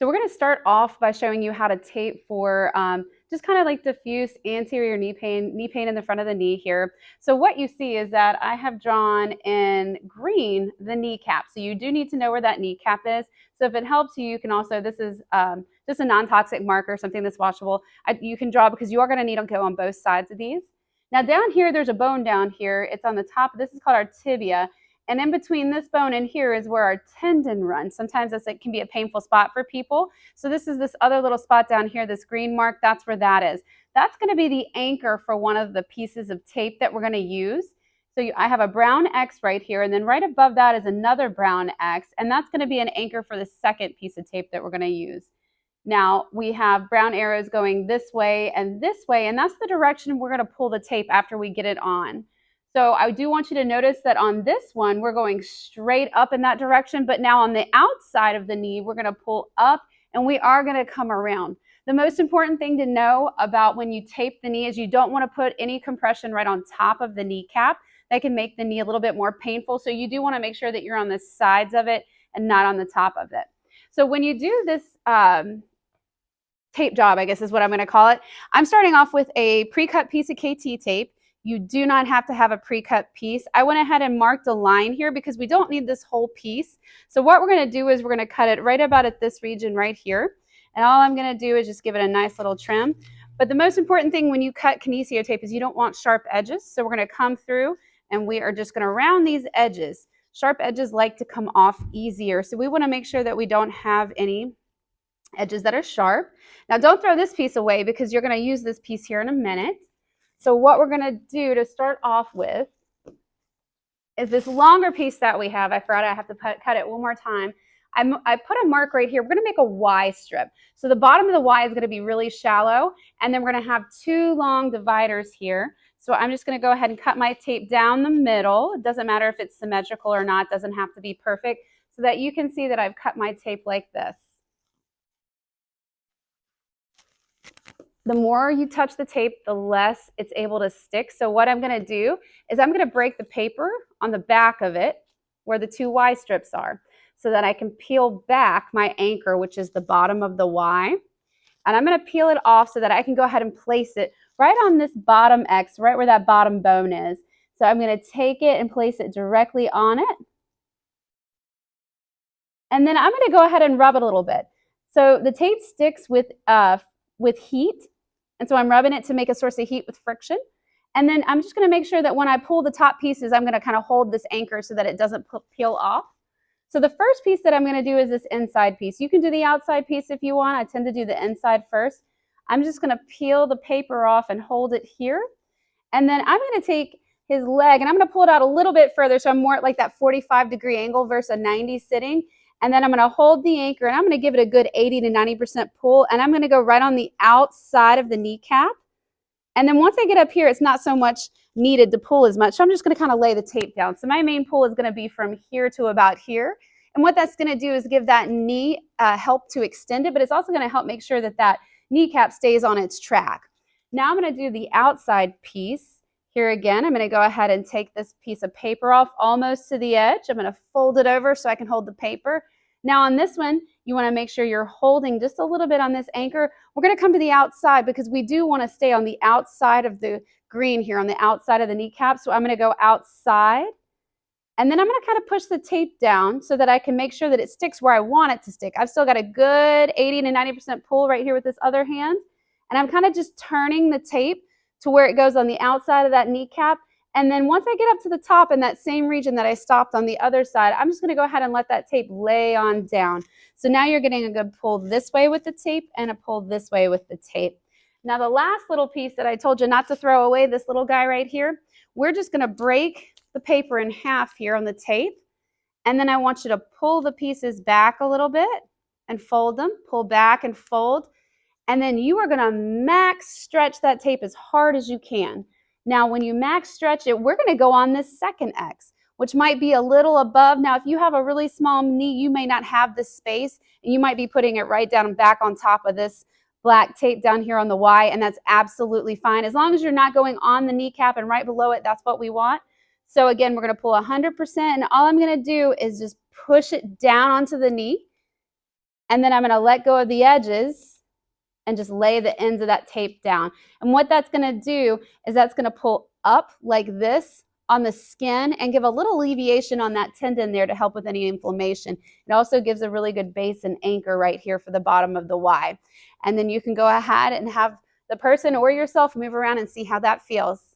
So we're going to start off by showing you how to tape for just kind of like diffuse anterior knee pain in the front of the knee here. So what you see is that I have drawn in green the kneecap. So you do need to know where that kneecap is. So if it helps you, you can also, this is just a non-toxic marker, something that's washable. You can draw because you are going to need to go on both sides of these. Now down here, there's a bone down here. It's on the top. This is called our tibia. And in between this bone and here is where our tendon runs. Sometimes this can be a painful spot for people. So this is this other little spot down here, this green mark, that's where that is. That's going to be the anchor for one of the pieces of tape that we're going to use. So I have a brown X right here, and then right above that is another brown X, and that's going to be an anchor for the second piece of tape that we're going to use. Now we have brown arrows going this way, and that's the direction we're going to pull the tape after we get it on. So I do want you to notice that on this one, we're going straight up in that direction, but now on the outside of the knee, we're going to pull up and we are going to come around. The most important thing to know about when you tape the knee is you don't want to put any compression right on top of the kneecap. That can make the knee a little bit more painful. So you do want to make sure that you're on the sides of it and not on the top of it. So when you do this tape job, I guess is what I'm going to call it, I'm starting off with a pre-cut piece of KT tape. You do not have to have a pre-cut piece. I went ahead and marked a line here because we don't need this whole piece. So what we're going to do is we're going to cut it right about at this region right here. And all I'm going to do is just give it a nice little trim. But the most important thing when you cut kinesio tape is you don't want sharp edges. So we're going to come through and we are just going to round these edges. Sharp edges like to come off easier. So we want to make sure that we don't have any edges that are sharp. Now don't throw this piece away because you're going to use this piece here in a minute. So what we're going to do to start off with is this longer piece that we have. I forgot I have to cut it one more time. I put a mark right here. We're going to make a Y strip. So the bottom of the Y is going to be really shallow, and then we're going to have two long dividers here. So I'm just going to go ahead and cut my tape down the middle. It doesn't matter if it's symmetrical or not. It doesn't have to be perfect, so that you can see that I've cut my tape like this. The more you touch the tape, the less it's able to stick. So what I'm going to do is I'm going to break the paper on the back of it where the two Y strips are so that I can peel back my anchor, which is the bottom of the Y. And I'm going to peel it off so that I can go ahead and place it right on this bottom X, right where that bottom bone is. So I'm going to take it and place it directly on it. And then I'm going to go ahead and rub it a little bit. So the tape sticks with heat. And so I'm rubbing it to make a source of heat with friction. And then I'm just going to make sure that when I pull the top pieces, I'm going to kind of hold this anchor so that it doesn't peel off. So the first piece that I'm going to do is this inside piece. You can do the outside piece if you want. I tend to do the inside first. I'm just going to peel the paper off and hold it here. And then I'm going to take his leg and I'm going to pull it out a little bit further so I'm more at like that 45-degree angle versus a 90 sitting. And then I'm going to hold the anchor and I'm going to give it a good 80 to 90% pull. And I'm going to go right on the outside of the kneecap. And then once I get up here, it's not so much needed to pull as much. So I'm just going to kind of lay the tape down. So my main pull is going to be from here to about here. And what that's going to do is give that knee help to extend it, but it's also going to help make sure that that kneecap stays on its track. Now I'm going to do the outside piece. Here again, I'm going to go ahead and take this piece of paper off almost to the edge. I'm going to fold it over so I can hold the paper. Now on this one, you want to make sure you're holding just a little bit on this anchor. We're going to come to the outside because we do want to stay on the outside of the green here, on the outside of the kneecap. So I'm going to go outside. And then I'm going to kind of push the tape down so that I can make sure that it sticks where I want it to stick. I've still got a good 80 to 90% pull right here with this other hand. And I'm kind of just turning the tape to where it goes on the outside of that kneecap. And then once I get up to the top in that same region that I stopped on the other side, I'm just going to go ahead and let that tape lay on down. So now you're getting a good pull this way with the tape and a pull this way with the tape. Now the last little piece that I told you not to throw away, this little guy right here, we're just going to break the paper in half here on the tape. And then I want you to pull the pieces back a little bit and fold them, pull back and fold. And then you are going to max stretch that tape as hard as you can. Now, when you max stretch it, we're going to go on this second X, which might be a little above. Now, if you have a really small knee, you may not have this space, and you might be putting it right down and back on top of this black tape down here on the Y, and that's absolutely fine. As long as you're not going on the kneecap and right below it, that's what we want. So again, we're going to pull 100%, and all I'm going to do is just push it down onto the knee. And then I'm going to let go of the edges and just lay the ends of that tape down. And what that's going to do is that's going to pull up like this on the skin and give a little alleviation on that tendon there to help with any inflammation. It also gives a really good base and anchor right here for the bottom of the Y. And then you can go ahead and have the person or yourself move around and see how that feels.